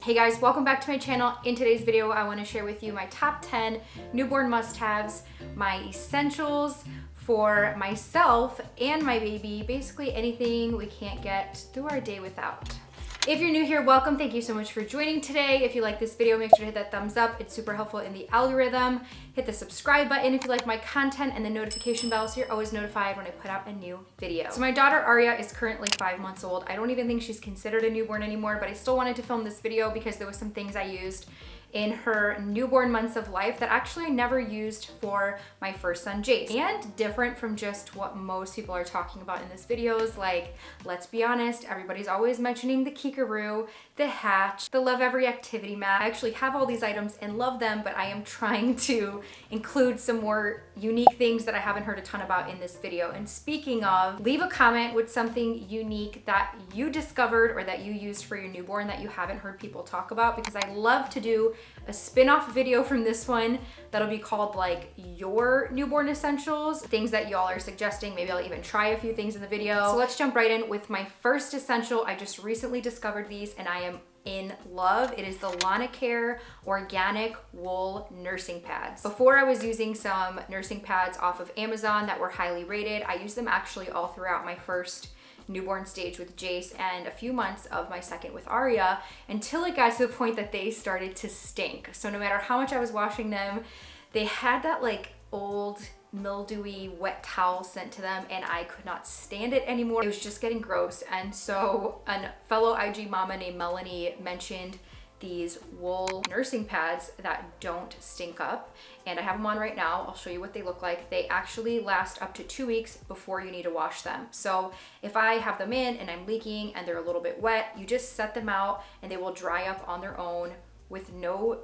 Hey guys, welcome back to my channel. In today's video, I want to share with you my top 10 newborn must-haves, my essentials for myself and my baby, basically anything we can't get through our day without. If you're new here, welcome. Thank you so much for joining today. If you like this video, make sure to hit that thumbs up. It's super helpful in the algorithm. Hit the subscribe button if you like my content and the notification bell so you're always notified when I put out a new video. So my daughter Aria is currently 5 months old. I don't even think she's considered a newborn anymore, but I still wanted to film this video because there was some things I used in her newborn months of life that actually I never used for my first son, Jace. And different from just what most people are talking about in this videos, like, let's be honest, everybody's always mentioning the kikaroo, the hatch, the Love Every Activity mat. I actually have all these items and love them, but I am trying to include some more unique things that I haven't heard a ton about in this video. And speaking of, leave a comment with something unique that you discovered or that you used for your newborn that you haven't heard people talk about, because I love to do a spin-off video from this one that'll be called like your newborn essentials, things that y'all are suggesting. Maybe I'll even try a few things in the video. So let's jump right in with my first essential. I just recently discovered these and I am in love. It is the Lela organic wool nursing pads. Before, I was using some nursing pads off of Amazon that were highly rated. I used them actually all throughout my first newborn stage with Jace and a few months of my second with Aria, until it got to the point that they started to stink. So no matter how much I was washing them, they had that like old mildewy wet towel scent to them and I could not stand it anymore. It was just getting gross. And so a fellow IG mama named Melanie mentioned these wool nursing pads that don't stink up, and I have them on right now. I'll show you what they look like. They actually last up to 2 weeks before you need to wash them. So if I have them in and I'm leaking and they're a little bit wet, you just set them out and they will dry up on their own with no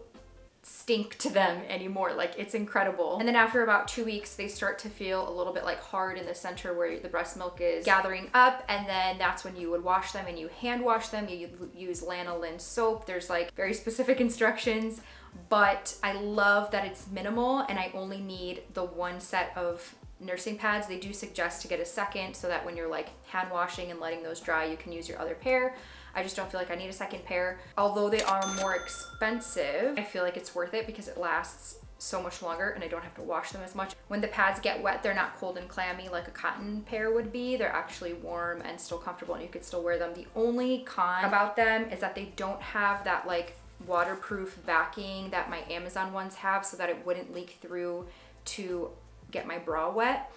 stink to them anymore. Like, it's incredible. And then after about 2 weeks, they start to feel a little bit like hard in the center where the breast milk is gathering up, and then that's when you would wash them, and you hand wash them. You use lanolin soap. There's like very specific instructions, but I love that it's minimal and I only need the one set of nursing pads. They do suggest to get a second so that when you're like hand washing and letting those dry, you can use your other pair. I just don't feel like I need a second pair. Although they are more expensive, I feel like it's worth it because it lasts so much longer and I don't have to wash them as much. When the pads get wet, they're not cold and clammy like a cotton pair would be. They're actually warm and still comfortable and you could still wear them. The only con about them is that they don't have that like waterproof backing that my Amazon ones have, so that it wouldn't leak through to get my bra wet.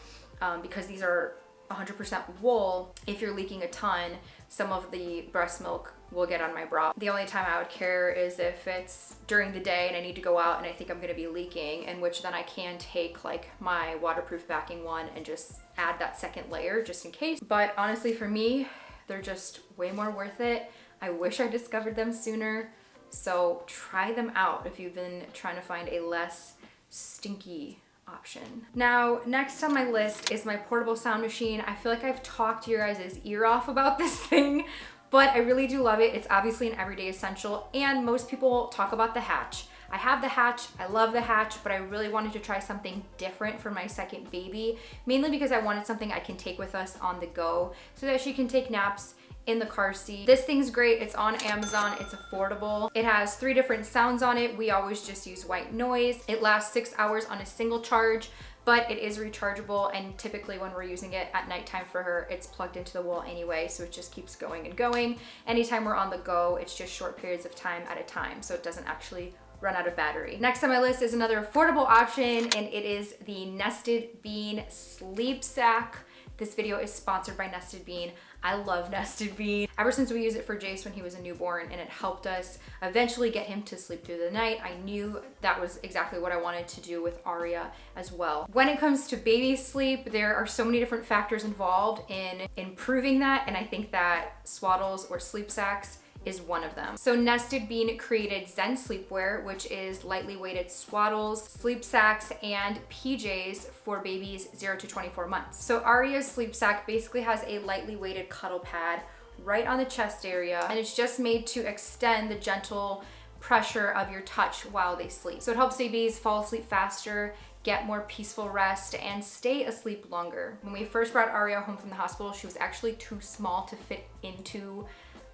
Because these are 100% wool, if you're leaking a ton, some of the breast milk will get on my bra. The only time I would care is if it's during the day and I need to go out and I think I'm gonna be leaking, in which then I can take like my waterproof backing one and just add that second layer just in case. But honestly, for me, they're just way more worth it. I wish I discovered them sooner. So try them out if you've been trying to find a less stinky option. Now, next on my list is my portable sound machine. I feel like I've talked your guys' ear off about this thing, but I really do love it. It's obviously an everyday essential, and most people talk about the hatch. I have the hatch, I love the hatch, but I really wanted to try something different for my second baby, mainly because I wanted something I can take with us on the go so that she can take naps in the car seat. This thing's great. It's on Amazon. It's affordable. It has 3 different sounds on it. We always just use white noise. It lasts 6 hours on a single charge, but it is rechargeable, and typically when we're using it at nighttime for her, it's plugged into the wall anyway, so it just keeps going and going. Anytime we're on the go, it's just short periods of time at a time, so it doesn't actually run out of battery. Next on my list is another affordable option, and it is the Nested Bean Sleep Sack. This video is sponsored by Nested Bean. I love Nested Bean. Ever since we used it for Jace when he was a newborn, and it helped us eventually get him to sleep through the night, I knew that was exactly what I wanted to do with Aria as well. When it comes to baby sleep, there are so many different factors involved in improving that, and I think that swaddles or sleep sacks is one of them. So Nested Bean created Zen Sleepwear, which is lightly weighted swaddles, sleep sacks, and PJs for babies 0 to 24 months. So Aria's sleep sack basically has a lightly weighted cuddle pad right on the chest area, and it's just made to extend the gentle pressure of your touch while they sleep. So it helps babies fall asleep faster, get more peaceful rest, and stay asleep longer. When we first brought Aria home from the hospital, she was actually too small to fit into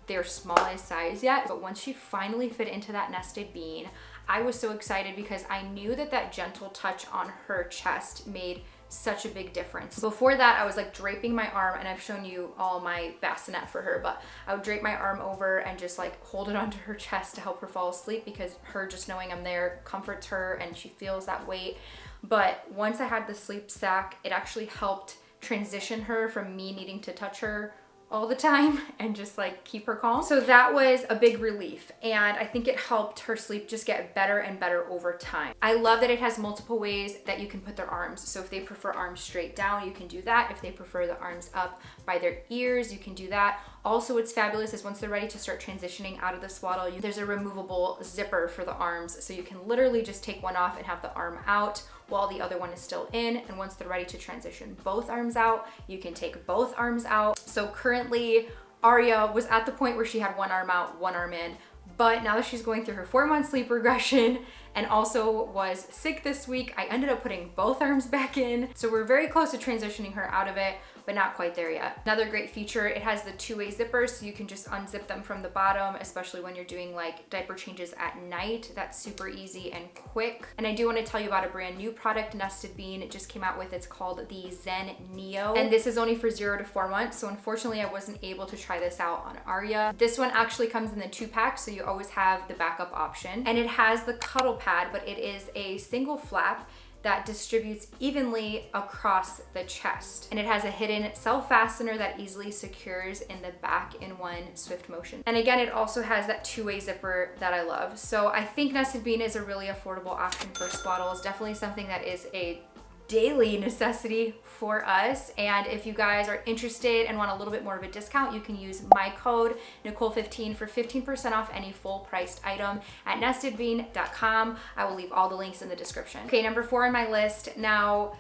their smallest size yet, but once she finally fit into that nested bean, I was so excited because I knew that that gentle touch on her chest made such a big difference. Before that, I was like draping my arm, and I've shown you all my bassinet for her, but I would drape my arm over and just like hold it onto her chest to help her fall asleep, because her just knowing I'm there comforts her and she feels that weight. But once I had the sleep sack, it actually helped transition her from me needing to touch her all the time and just like keep her calm. So that was a big relief, and I think it helped her sleep just get better and better over time. I love that it has multiple ways that you can put their arms. So if they prefer arms straight down, you can do that. If they prefer the arms up by their ears, you can do that. Also, what's fabulous is once they're ready to start transitioning out of the swaddle, there's a removable zipper for the arms. So you can literally just take one off and have the arm out while the other one is still in. And once they're ready to transition both arms out, you can take both arms out. So currently, Aria was at the point where she had one arm out, one arm in. But now that she's going through her 4-month sleep regression and also was sick this week, I ended up putting both arms back in. So we're very close to transitioning her out of it, but not quite there yet. Another great feature, it has the 2-way zippers, so you can just unzip them from the bottom, especially when you're doing like diaper changes at night. That's super easy and quick. And I do want to tell you about a brand new product Nested Bean it just came out with. It's called the Zen Neo, and this is only for 0 to 4 months. So unfortunately, I wasn't able to try this out on Aria. This one actually comes in the 2-pack, so you always have the backup option. And it has the cuddle pad, but it is a single flap that distributes evenly across the chest. And it has a hidden self-fastener that easily secures in the back in one swift motion. And again, it also has that 2-way zipper that I love. So I think Nested Bean is a really affordable option for swaddles. Definitely something that is a daily necessity for us. And if you guys are interested and want a little bit more of a discount, you can use my code Nicole15 for 15% off any full priced item at nestedbean.com. I will leave all the links in the description. Okay, number 4 on my list. Now,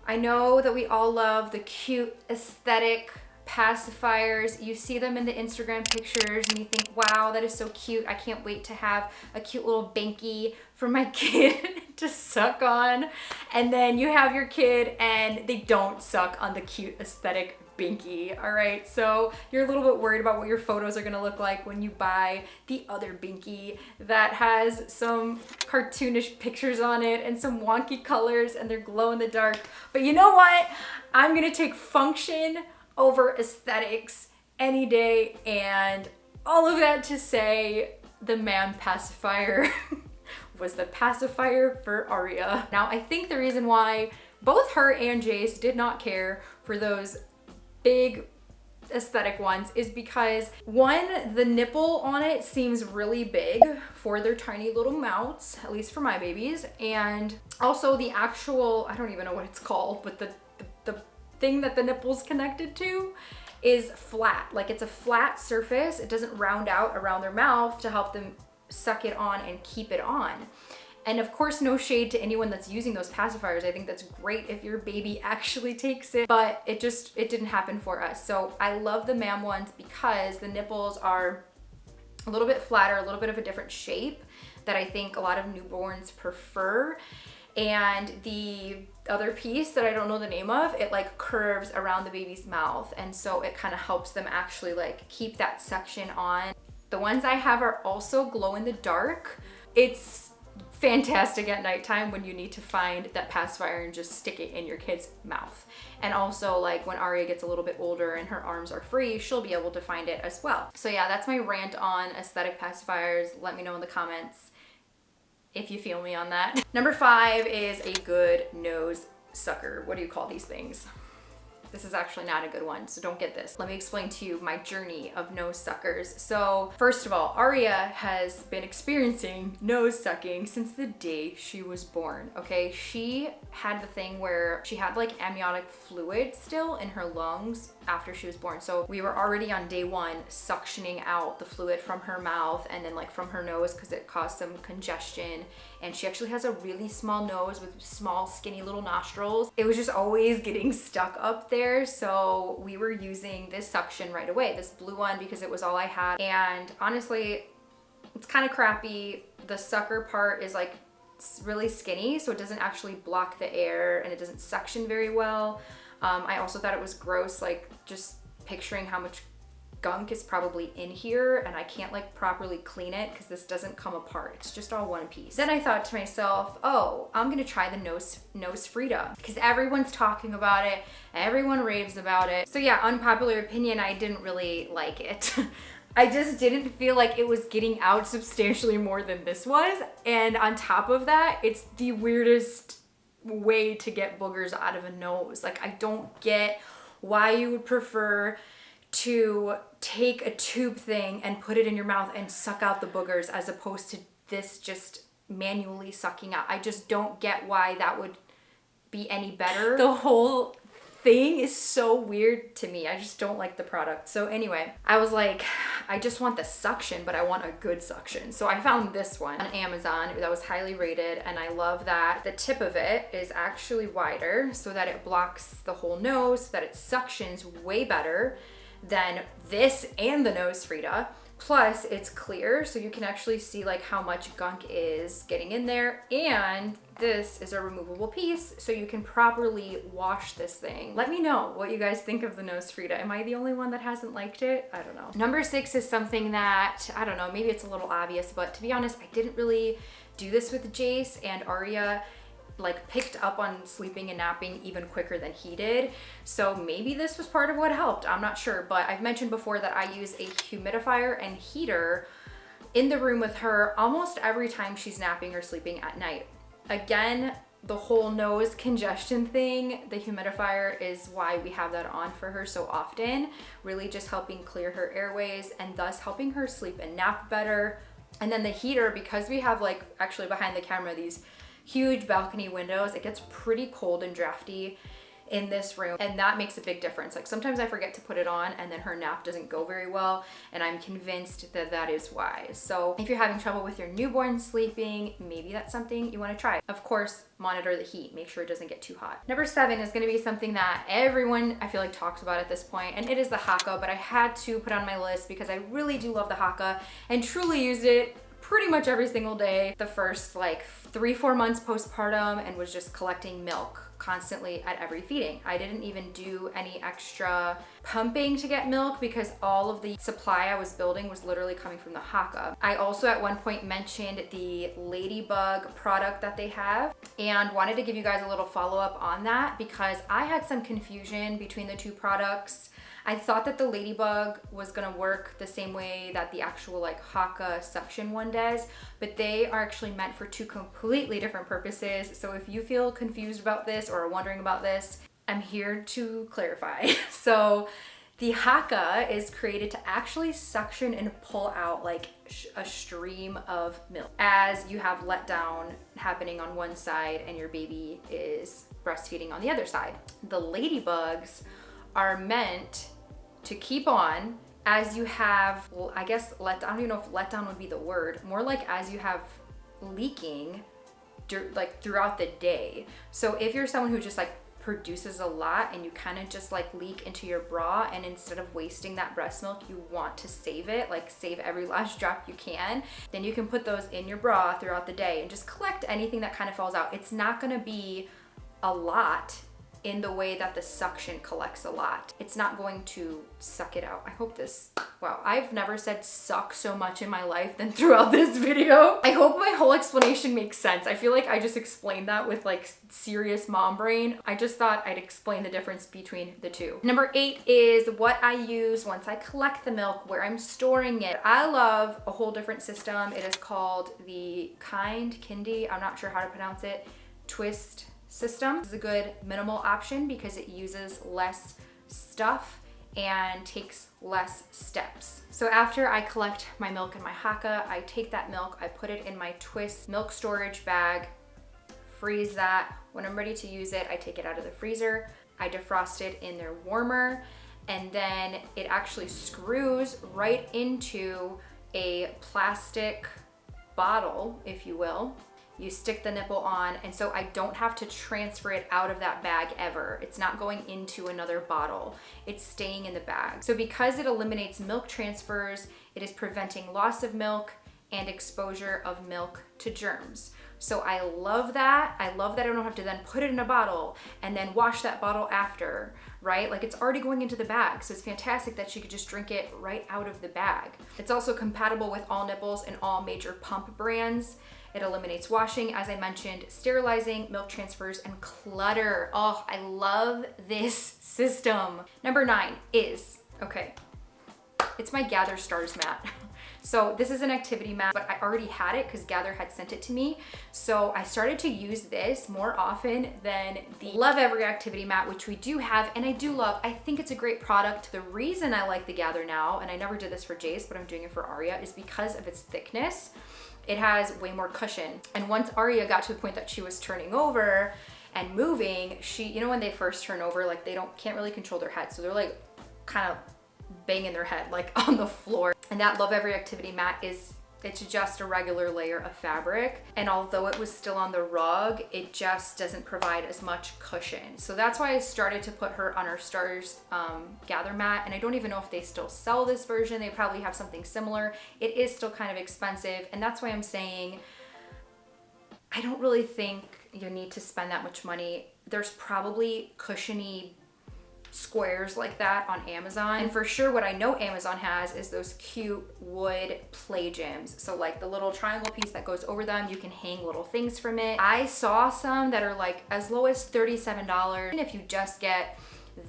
I know that we all love the cute aesthetic pacifiers. You see them in the Instagram pictures and you think, wow, that is so cute. I can't wait to have a cute little binky for my kid to suck on. And then you have your kid and they don't suck on the cute aesthetic binky. All right, so you're a little bit worried about what your photos are gonna look like when you buy the other binky that has some cartoonish pictures on it and some wonky colors and they're glow in the dark. But you know what? I'm gonna take function over aesthetics any day, and all of that to say the man pacifier was the pacifier for Aria. Now, I think the reason why both her and Jace did not care for those big aesthetic ones is because, one, the nipple on it seems really big for their tiny little mouths, at least for my babies, and also the actual, I don't even know what it's called, but the thing that the nipple's connected to is flat. Like, it's a flat surface. It doesn't round out around their mouth to help them suck it on and keep it on. And of course, no shade to anyone that's using those pacifiers. I think that's great if your baby actually takes it, but it didn't happen for us. So I love the MAM ones because the nipples are a little bit flatter, a little bit of a different shape that I think a lot of newborns prefer. And the other piece that I don't know the name of, it like curves around the baby's mouth. And so it kind of helps them actually like keep that section on. The ones I have are also glow in the dark. It's fantastic at nighttime when you need to find that pacifier and just stick it in your kid's mouth. And also, like, when Aria gets a little bit older and her arms are free, she'll be able to find it as well. So yeah, that's my rant on aesthetic pacifiers. Let me know in the comments if you feel me on that. Number 5 is a good nose sucker. What do you call these things? This is actually not a good one, so don't get this. Let me explain to you my journey of nose suckers. So first of all, Aria has been experiencing nose sucking since the day she was born, okay? She had the thing where she had like amniotic fluid still in her lungs after she was born. So we were already on day 1 suctioning out the fluid from her mouth and then like from her nose because it caused some congestion. And she actually has a really small nose with small skinny little nostrils. It was just always getting stuck up there. So we were using this suction right away, this blue one, because it was all I had. And honestly, it's kind of crappy. The sucker part is like really skinny, so it doesn't actually block the air and it doesn't suction very well. I also thought it was gross, like just picturing how much gunk is probably in here and I can't like properly clean it because this doesn't come apart. It's just all one piece. Then I thought to myself, oh, I'm gonna try the nose Frida because everyone's talking about it. Everyone raves about it. So yeah, unpopular opinion, I didn't really like it. I just didn't feel like it was getting out substantially more than this was. And on top of that, it's the weirdest way to get boogers out of a nose. Like, I don't get why you would prefer to take a tube thing and put it in your mouth and suck out the boogers as opposed to this just manually sucking out. I just don't get why that would be any better. The whole thing is so weird to me. I just don't like the product. So anyway, I was like, I just want the suction, but I want a good suction. So I found this one on Amazon that was highly rated, and I love that the tip of it is actually wider so that it blocks the whole nose, so that it suctions way better than this and the nose Frida. Plus it's clear, so you can actually see like how much gunk is getting in there. And this is a removable piece, so you can properly wash this thing. Let me know what you guys think of the nose Frida. Am I the only one that hasn't liked it? I don't know. Number 6 is something that, I don't know, maybe it's a little obvious, but to be honest, I didn't really do this with Jace, and Arya like picked up on sleeping and napping even quicker than he did. So maybe this was part of what helped. I'm not sure, but I've mentioned before that I use a humidifier and heater in the room with her almost every time she's napping or sleeping at night. Again, the whole nose congestion thing, the humidifier is why we have that on for her so often, really just helping clear her airways and thus helping her sleep and nap better. And then the heater, because we have like actually behind the camera these huge balcony windows, it gets pretty cold and drafty in this room, and that makes a big difference. Like sometimes I forget to put it on and then her nap doesn't go very well, and I'm convinced that that is why. So if you're having trouble with your newborn sleeping, maybe that's something you want to try. Of course, monitor the heat, make sure it doesn't get too hot. Number 7 is going to be something that everyone I feel like talks about at this point, and it is the Haka, but I had to put on my list because I really do love the Haka and truly used it pretty much every single day the first like 3-4 months postpartum, and was just collecting milk constantly at every feeding. I didn't even do any extra pumping to get milk because all of the supply I was building was literally coming from the Haka. I also at one point mentioned the Ladybug product that they have and wanted to give you guys a little follow-up on that because I had some confusion between the two products. I thought that the Ladybug was gonna work the same way that the actual like Haka suction one does, but they are actually meant for two completely different purposes. So if you feel confused about this or are wondering about this, I'm here to clarify. So the Haka is created to actually suction and pull out like a stream of milk as you have letdown happening on one side and your baby is breastfeeding on the other side. The Ladybugs are meant to keep on as you have, well, I guess I don't even know if letdown would be the word, more like as you have leaking like throughout the day. So if you're someone who just like produces a lot and you kind of just like leak into your bra, and instead of wasting that breast milk, you want to save it, like save every last drop you can, then you can put those in your bra throughout the day and just collect anything that kind of falls out. It's not gonna be a lot in the way that the suction collects a lot. It's not going to suck it out. I hope this, wow, I've never said suck so much in my life than throughout this video. I hope my whole explanation makes sense. I feel like I just explained that with like serious mom brain. I just thought I'd explain the difference between the two. Number 8 is what I use once I collect the milk, where I'm storing it. I love a whole different system. It is called the kiinde, I'm not sure how to pronounce it, twist system. This is a good minimal option because it uses less stuff and takes less steps. So after I collect my milk in my Haka, I take that milk, I put it in my twist milk storage bag, freeze that. When I'm ready to use it, I take it out of the freezer, I defrost it in their warmer, and then it actually screws right into a plastic bottle, if you will. You stick the nipple on, and so I don't have to transfer it out of that bag ever. It's not going into another bottle. It's staying in the bag. So because it eliminates milk transfers, it is preventing loss of milk and exposure of milk to germs. So I love that. I love that I don't have to then put it in a bottle and then wash that bottle after, right? Like, it's already going into the bag. So it's fantastic that she could just drink it right out of the bag. It's also compatible with all nipples and all major pump brands. It eliminates washing, as I mentioned, sterilizing, milk transfers, and clutter. Oh, I love this system. Number 9 is, okay, it's my Gathre Stars mat. So this is an activity mat, but I already had it because Gathre had sent it to me. So I started to use this more often than the Love Every Activity mat, which we do have, and I do love. I think it's a great product. The reason I like the Gathre now, and I never did this for Jace, but I'm doing it for Aria, is because of its thickness. It has way more cushion. And once Aria got to the point that she was turning over and moving, she, you know, when they first turn over, like they can't really control their head. So they're like kind of banging their head like on the floor. And that Love Every Activity mat it's just a regular layer of fabric. And although it was still on the rug, it just doesn't provide as much cushion. So that's why I started to put her on our Stars Gathre mat. And I don't even know if they still sell this version. They probably have something similar. It is still kind of expensive. And that's why I'm saying, I don't really think you need to spend that much money. There's probably cushiony squares like that on Amazon. And for sure what I know Amazon has is those cute wood play gyms. So like the little triangle piece that goes over them, you can hang little things from it. I saw some that are like as low as $37. And if you just get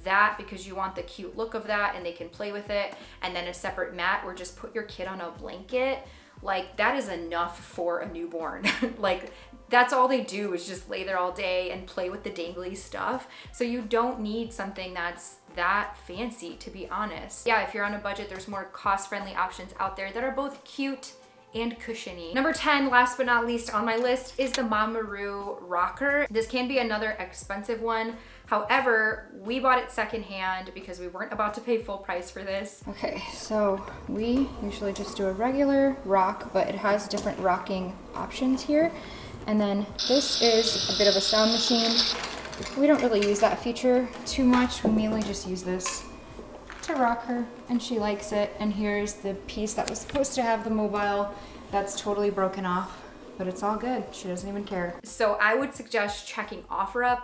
that because you want the cute look of that and they can play with it, and then a separate mat or just put your kid on a blanket, like that is enough for a newborn. Like that's all they do is just lay there all day and play with the dangly stuff. So you don't need something that's that fancy, to be honest. Yeah, if you're on a budget, there's more cost-friendly options out there that are both cute and cushiony. Number 10, last but not least on my list, is the mamaroo rocker. This can be another expensive one. However, we bought it secondhand because we weren't about to pay full price for this. Okay, so we usually just do a regular rock, but it has different rocking options here. And then this is a bit of a sound machine. We don't really use that feature too much. We mainly just use this to rock her, and she likes it. And here's the piece that was supposed to have the mobile that's totally broken off, but it's all good. She doesn't even care. So I would suggest checking OfferUp,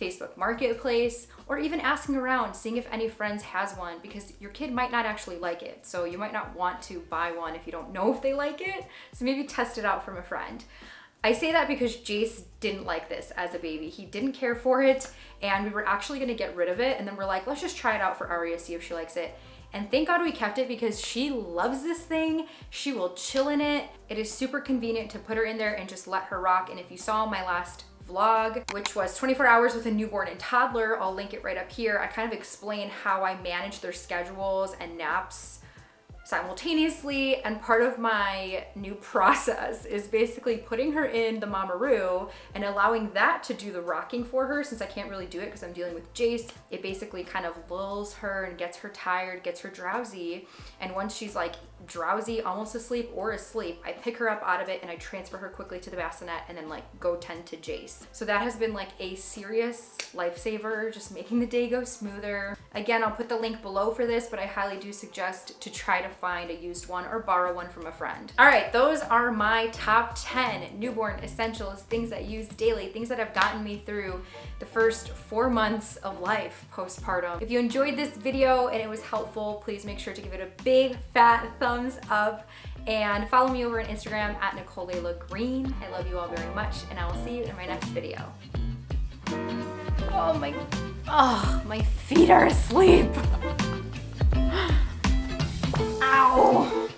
Facebook Marketplace, or even asking around, seeing if any friends has one, because your kid might not actually like it. So you might not want to buy one if you don't know if they like it. So maybe test it out from a friend. I say that because Jace didn't like this as a baby. He didn't care for it, and we were actually gonna get rid of it, and then we're like, let's just try it out for Aria, see if she likes it. And thank God we kept it because she loves this thing. She will chill in it. It is super convenient to put her in there and just let her rock. And if you saw my last vlog, which was 24 hours with a newborn and toddler, I'll link it right up here. I kind of explain how I manage their schedules and naps simultaneously, and part of my new process is basically putting her in the mamaroo and allowing that to do the rocking for her. Since I can't really do it because I'm dealing with Jace, it basically kind of lulls her and gets her tired, gets her drowsy. And once she's like drowsy, almost asleep, or asleep, I pick her up out of it and I transfer her quickly to the bassinet and then like go tend to Jace. So that has been like a serious lifesaver, just making the day go smoother. Again, I'll put the link below for this, but I highly do suggest to try to find a used one or borrow one from a friend. All right, those are my top 10 newborn essentials, things that I use daily, things that have gotten me through the first 4 months of life postpartum. If you enjoyed this video and it was helpful, please make sure to give it a big fat thumbs up and follow me over on Instagram at Nicole Lela Green. I love you all very much, and I will see you in my next video. Oh, my feet are asleep. Ow.